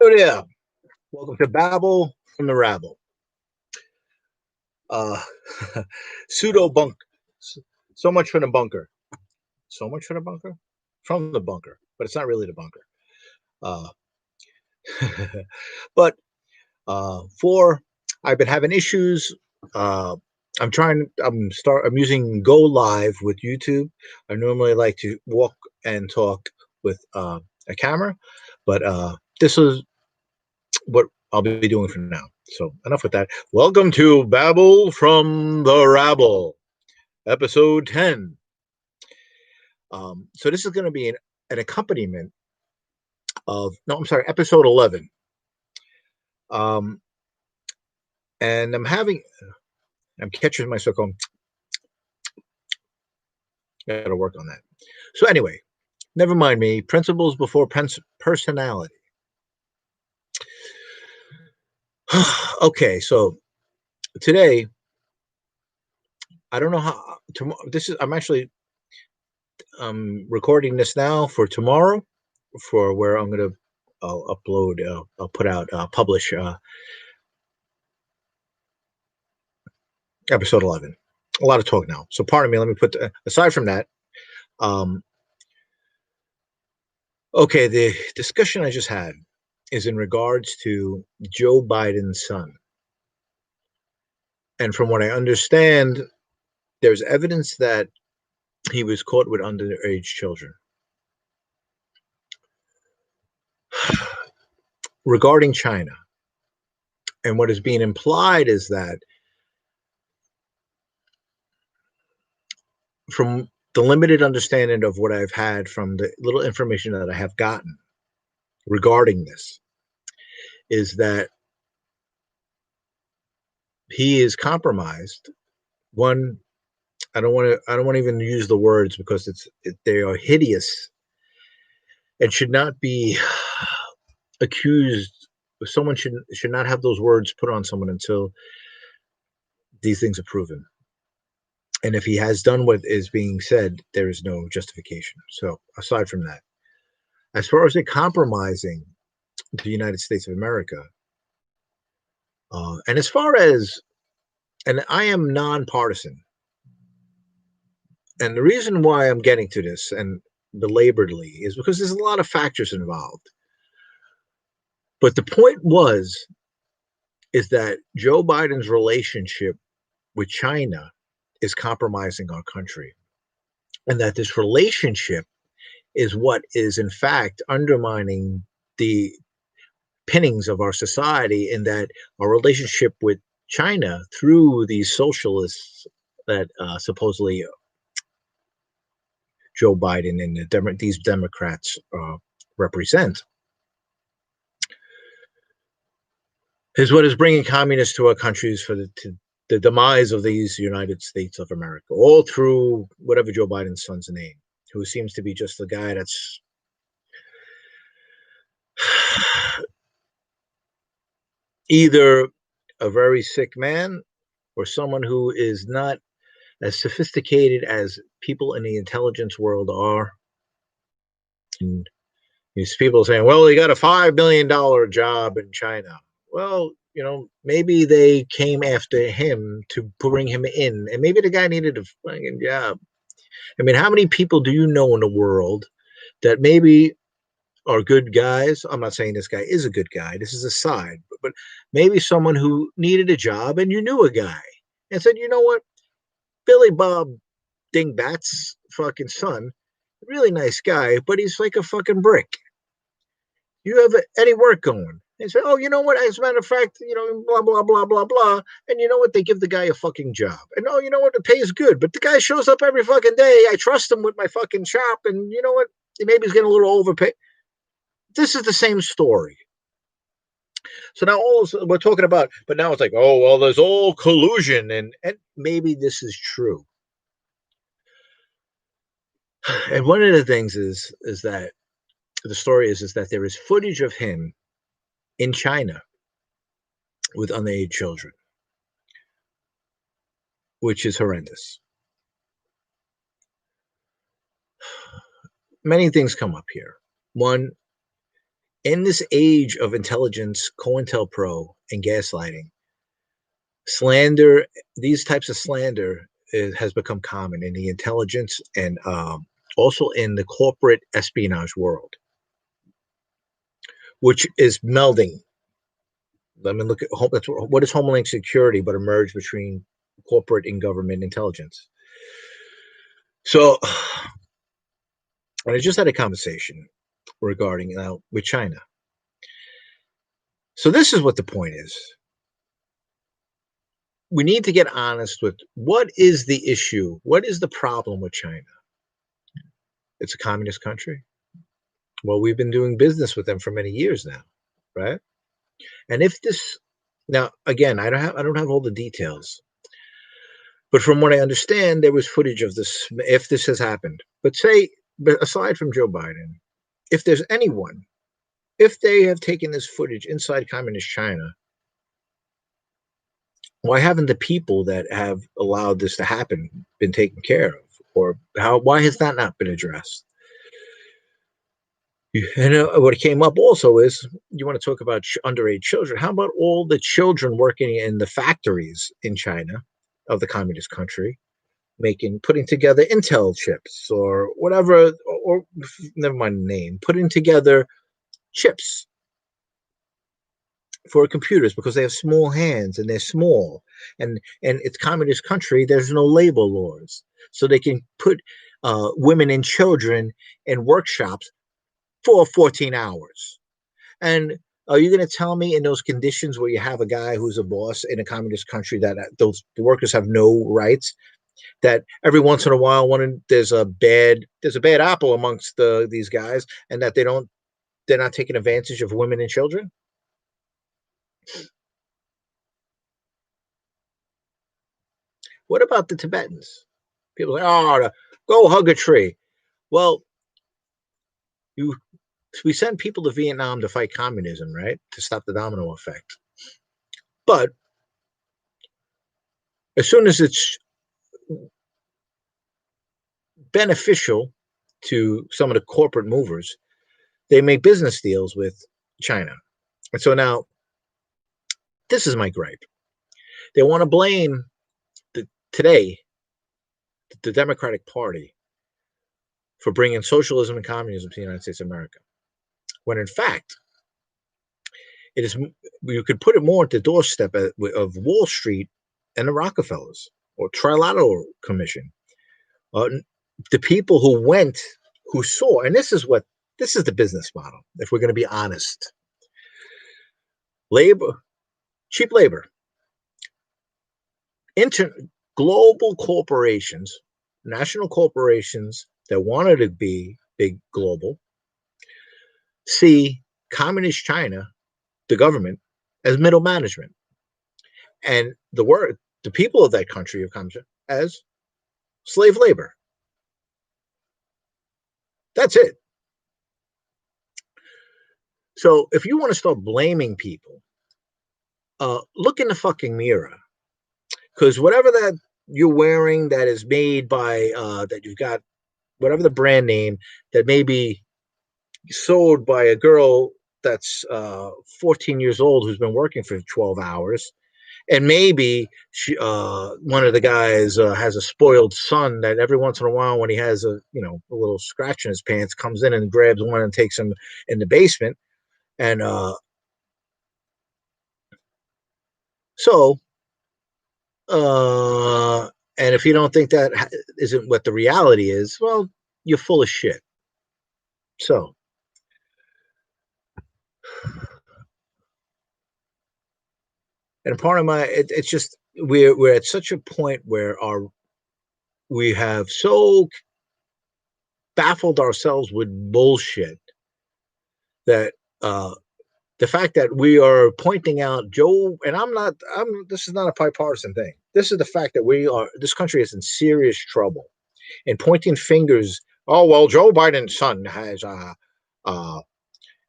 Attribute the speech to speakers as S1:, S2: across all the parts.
S1: Oh yeah, welcome to Babble from the Rabble. Uh, pseudo bunk. So much for the bunker. So much for the bunker from the bunker, but it's not really the bunker. Uh, but for I've been having issues. Uh, I'm trying. I'm using Go Live with YouTube. I normally like to walk and talk with a camera, but this is what I'll be doing for now. So enough with that. Welcome to Babble from the Rabble, episode 10. So this is going to be an accompaniment of, no, I'm sorry, episode 11. Um, and I'm catching myself going, got to work on that. So anyway, never mind me. Principles before personality. Okay, so today, I don't know how, this is, I'm actually recording this now for tomorrow, for where I'm going to upload, I'll put out, publish episode 11. A lot of talk now. So pardon me. Let me put, aside from that, um, okay, the discussion I just had is in regards to Joe Biden's son. And from what I understand, there's evidence that he was caught with underage children. Regarding China, and what is being implied is that from the limited understanding of what I've had from the little information that I have gotten regarding this, is that he is compromised. One, I don't want to even use the words because they are hideous and should not be accused. Someone should not have those words put on someone until these things are proven. And if he has done what is being said, there is no justification. So aside from that, as far as it compromising the United States of America, and as far as, and I am nonpartisan, and the reason why I'm getting to this and belaboredly is because there's a lot of factors involved. But the point is that Joe Biden's relationship with China is compromising our country, and that this relationship is what is in fact undermining the pinnings of our society, in that our relationship with China through these socialists that supposedly Joe Biden and these Democrats represent, is what is bringing communists to our countries for the demise of these United States of America, all through whatever Joe Biden's son's name, who seems to be just the guy that's either a very sick man or someone who is not as sophisticated as people in the intelligence world are. And these people saying, well, he got a $5 million job in China. Well, maybe they came after him to bring him in, and maybe the guy needed a fucking job. I mean, how many people do you know in the world that maybe are good guys? I'm not saying this guy is a good guy. This is a side, but maybe someone who needed a job and you knew a guy and said, you know what, Billy Bob Dingbat's fucking son, really nice guy, but he's like a fucking brick. You have any work going? They say, oh, you know what? As a matter of fact, blah, blah, blah, blah, blah. And you know what? They give the guy a fucking job. And oh, you know what? The pay is good. But the guy shows up every fucking day. I trust him with my fucking shop. And you know what? Maybe he's getting a little overpaid. This is the same story. So now we're talking about, but now it's like, oh, well, there's all collusion. And maybe this is true. And one of the things is that the story is that there is footage of him in China with underage children, which is horrendous. Many things come up here. One, In this age of intelligence, COINTELPRO, and gaslighting, slander, these types of slander has become common in the intelligence and also in the corporate espionage world, which is melding. Let me look at what is Homeland Security but a merge between corporate and government intelligence. So, and I just had a conversation regarding now with China. So this is what the point is. We need to get honest with what is the issue? What is the problem with China? It's a communist country. Well, we've been doing business with them for many years now, right? And if this now again, I don't have all the details, but from what I understand, there was footage of this. If this has happened, but aside from Joe Biden, if there's anyone, if they have taken this footage inside communist China, why haven't the people that have allowed this to happen been taken care of, or why has that not been addressed? And what came up also is you want to talk about underage children. How about all the children working in the factories in China of the communist country, putting together Intel chips or whatever, or never mind the name, putting together chips for computers because they have small hands and they're small, and it's communist country. There's no labor laws, so they can put women and children in workshops for 14 hours. And are you going to tell me in those conditions where you have a guy who's a boss in a communist country that those workers have no rights? That every once in a while, there's a bad apple amongst these guys, and that they're not taking advantage of women and children. What about the Tibetans? People are like, oh, go hug a tree. Well, you we send people to Vietnam to fight communism, right? To stop the domino effect. But as soon as it's beneficial to some of the corporate movers, they make business deals with China. And so now, this is my gripe. They want to blame today the Democratic Party for bringing socialism and communism to the United States of America, when in fact, it is, you could put it more at the doorstep of Wall Street and the Rockefellers or Trilateral Commission. The people who saw, and this is the business model. If we're going to be honest, cheap labor, global corporations, national corporations that wanted to be big global, see communist China, the government, as middle management, and the people of that country of communism as slave labor. That's it. So if you want to start blaming people, look in the fucking mirror, because whatever that you're wearing that is made by that you've got, whatever the brand name that may be sold by a girl that's 14 years old who's been working for 12 hours, and maybe one of the guys has a spoiled son that every once in a while, when he has a little scratch in his pants, comes in and grabs one and takes him in the basement. And so and if you don't think that isn't what the reality is, well, you're full of shit. So and part of it's just we're at such a point where we have so baffled ourselves with bullshit that the fact that we are pointing out Joe, and this is not a bipartisan thing. This is the fact that this country is in serious trouble, and pointing fingers. Oh, well, Joe Biden's son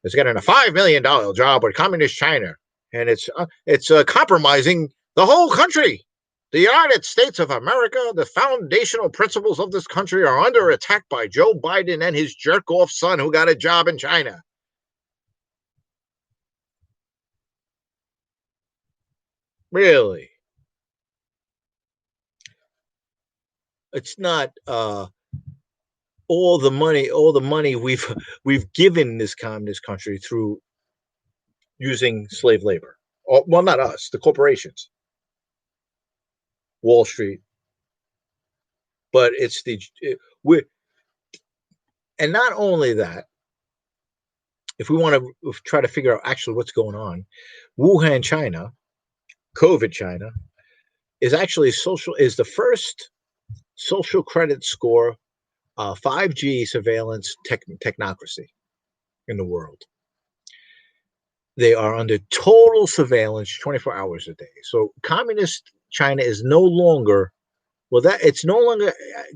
S1: is getting a $5 million job with communist China, and it's compromising the whole country. The United States of America, the foundational principles of this country are under attack by Joe Biden and his jerk-off son who got a job in China. Really. It's not all the money we've given this communist country through using slave labor. Well, not us, the corporations, Wall Street, but it's we and not only that, if we want to try to figure out actually what's going on, Wuhan, China, COVID China is the first social credit score 5G surveillance technocracy in the world. They are under total surveillance 24 hours a day. So communist China is no longer that it's no longer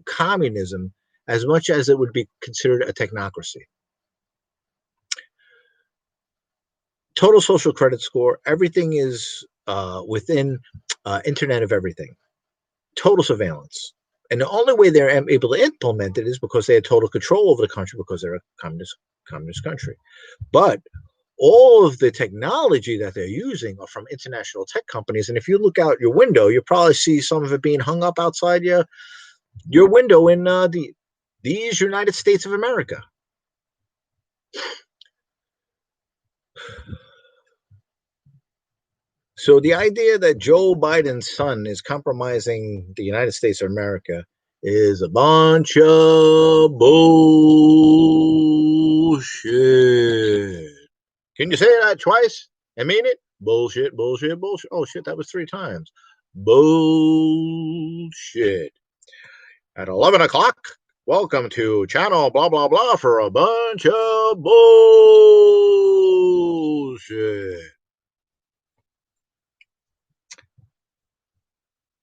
S1: communism as much as it would be considered a technocracy. Total social credit score, everything is within Internet of Everything, total surveillance. And the only way they're able to implement it is because they had total control over the country because they're a communist country. But all of the technology that they're using are from international tech companies. And if you look out your window, you'll probably see some of it being hung up outside your window in these United States of America. So the idea that Joe Biden's son is compromising the United States of America is a bunch of bullshit. Can you say that twice? I mean it. Bullshit, bullshit, bullshit. Oh shit, that was 3 times. Bullshit. At 11 o'clock, welcome to channel blah blah blah for a bunch of bullshit.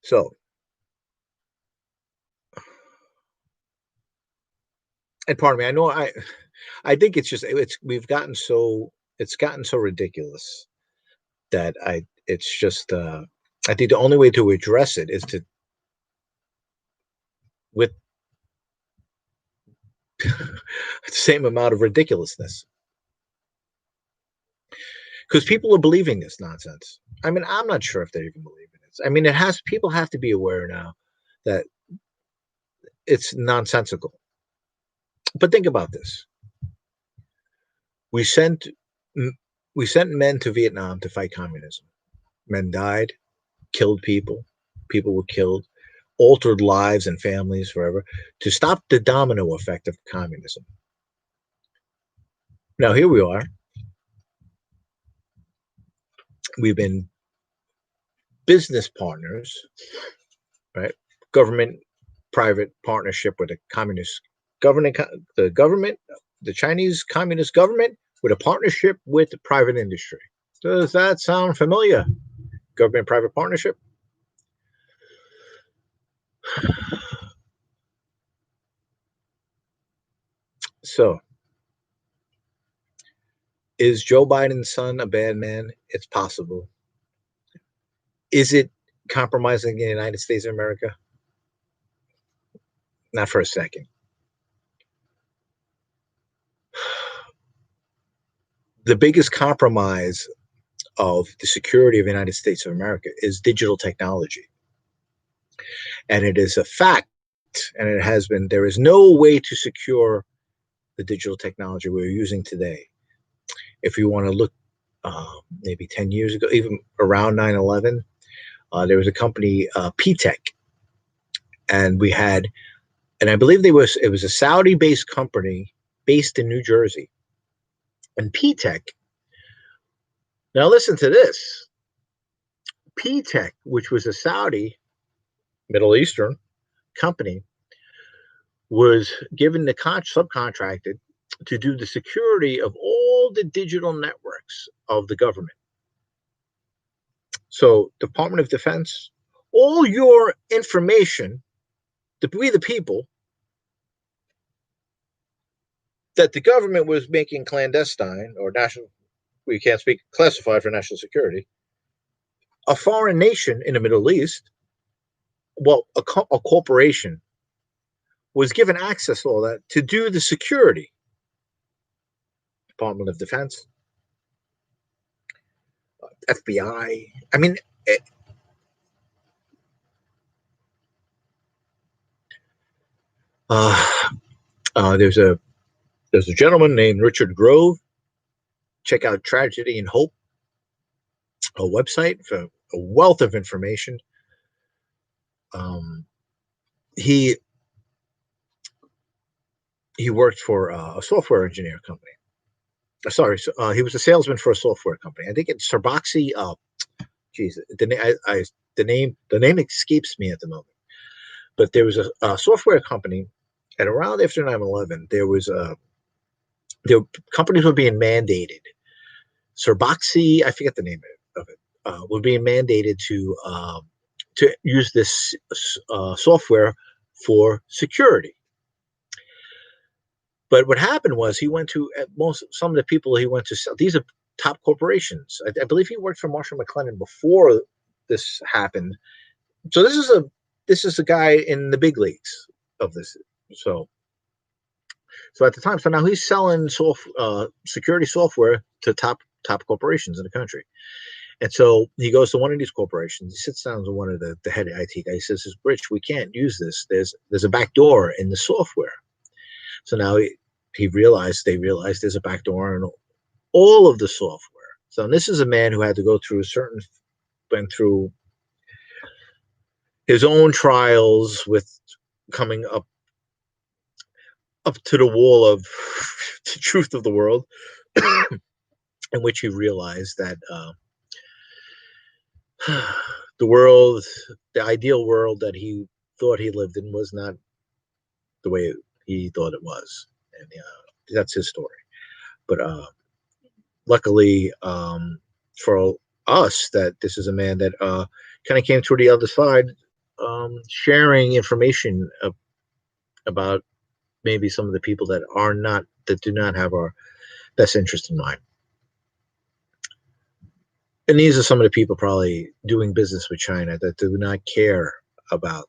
S1: So, and pardon me, I know I think it's just it's gotten so ridiculous that it's just I think the only way to address it is to with the same amount of ridiculousness because people are believing this nonsense. I mean, I'm not sure if they even believe in it. I mean, people have to be aware now that it's nonsensical. But think about this: we sent we sent men to Vietnam to fight communism. Men died, killed people. People were killed, altered lives and families forever to stop the domino effect of communism. Now here we are. We've been business partners, right? Government private partnership with a communist government, the Chinese Communist government with a partnership with the private industry. Does that sound familiar? Government private partnership? So, is Joe Biden's son a bad man? It's possible. Is it compromising the United States of America? Not for a second. The biggest compromise of the security of the United States of America is digital technology. And it is a fact, and it has been, there is no way to secure the digital technology we're using today. If you want to look maybe 10 years ago, even around 9/11, there was a company, P-Tech, and I believe it was a Saudi-based company based in New Jersey. And P-Tech, now listen to this, P-Tech, which was a Saudi, Middle Eastern company, was given the subcontracted to do the security of all the digital networks of the government. So, Department of Defense, all your information, we the people, that the government was making clandestine or national, we can't speak classified for national security, a foreign nation in the Middle East, well, a corporation was given access to all that to do the security. Department of Defense, FBI. I mean, Uh, there's a gentleman named Richard Grove. Check out Tragedy and Hope, a website for a wealth of information. Um, he he worked for a software engineer company. Sorry, he was a salesman for a software company. I think it's Sarboxy. Geez, the name escapes me at the moment. But there was a software company, and around after 9/11, there companies were being mandated. Sarboxy, I forget the name of it, were being mandated to use this software for security. But what happened was he went to some of the people he went to sell. These are top corporations. I believe he worked for Marshall McLennan before this happened. So this is a guy in the big leagues of this. So so at the time, so now he's selling security software to top corporations in the country. And so he goes to one of these corporations. He sits down with one of the head IT guys. He says, "Rich, we can't use this. There's a back door in the software." So now they realized there's a back door in all of the software. So this is a man who had to go through went through his own trials with coming up to the wall of the truth of the world, in which he realized that the world, the ideal world that he thought he lived in, was not the way he thought it was, and that's his story. But luckily for us, that this is a man that kind of came through the other side, sharing information about maybe some of the people that do not have our best interest in mind. And these are some of the people probably doing business with China that do not care about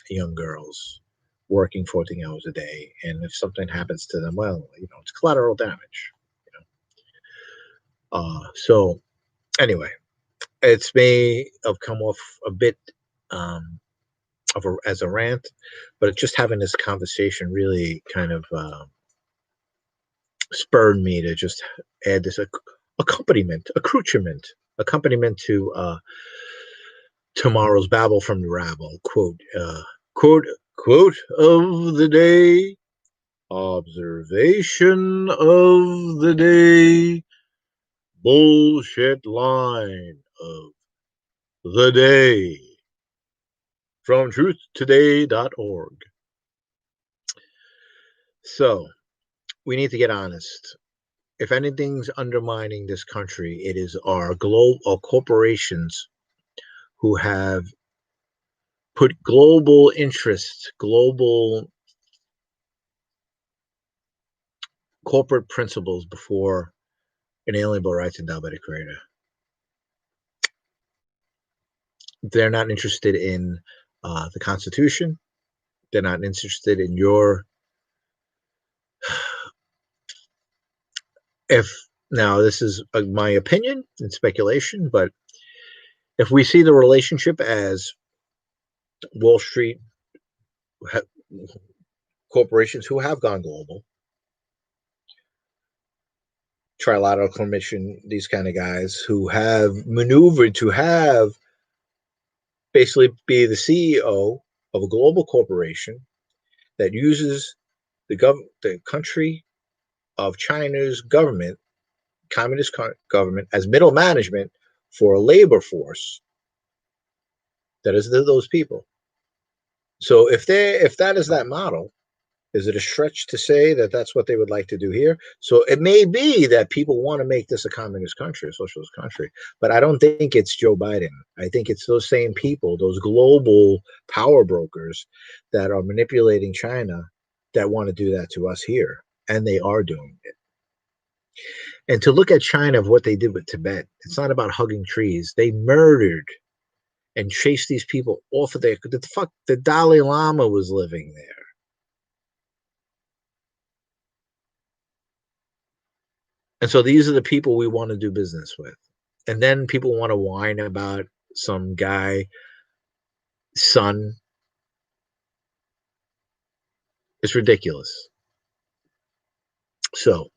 S1: young girls working 14 hours a day. And if something happens to them, well, it's collateral damage. So anyway, it's may have come off a bit as a rant, but just having this conversation really kind of spurred me to just add this accompaniment to tomorrow's babble from the rabble. Quote, quote of the day, observation of the day, bullshit line of the day from truthtoday.org. So we need to get honest. If anything's undermining this country, it is our corporations who have put global interests, global corporate principles before inalienable rights endowed by the Creator. They're not interested in the Constitution. They're not interested in your. If now this is my opinion and speculation, but if we see the relationship as Wall Street corporations who have gone global, Trilateral Commission, these kind of guys who have maneuvered to have basically be the CEO of a global corporation that uses the country of China's government, communist government, as middle management for a labor force that is those people. So if that is that model, is it a stretch to say that that's what they would like to do here? So it may be that people want to make this a communist country, a socialist country, but I don't think it's Joe Biden. I think it's those same people, those global power brokers that are manipulating China that want to do that to us here, and they are doing it. And to look at China of what they did with Tibet, it's not about hugging trees. They murdered and chased these people off of there. The Dalai Lama was living there. And so these are the people we want to do business with. And then people want to whine about some guy, son, It's ridiculous. So,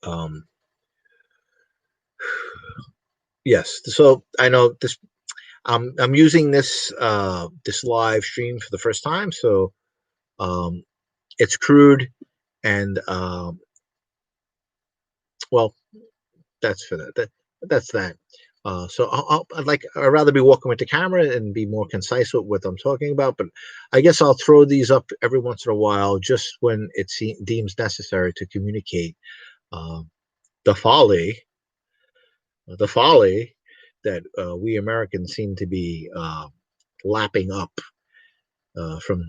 S1: um, yes. So I know this. I'm using this live stream for the first time. So um, it's crude, and well, that's for that. That's that. So I'd rather be walking with the camera and be more concise with what I'm talking about. But I guess I'll throw these up every once in a while, just when deems necessary to communicate uh, the folly, the folly that we Americans seem to be lapping up from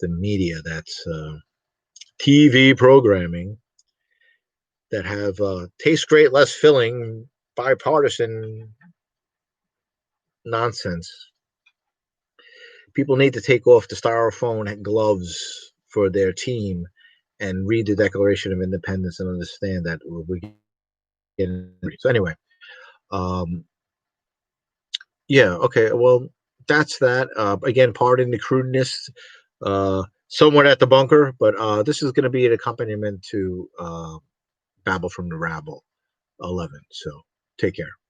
S1: the media. That's TV programming that have taste great, less filling, bipartisan nonsense. People need to take off the styrofoam gloves for their team and read the Declaration of Independence and understand that we're getting. So anyway, um, yeah, okay, well, that's that. Again, pardon the crudeness, somewhat at the bunker, but this is going to be an accompaniment to Babble from the Rabble 11. So take care.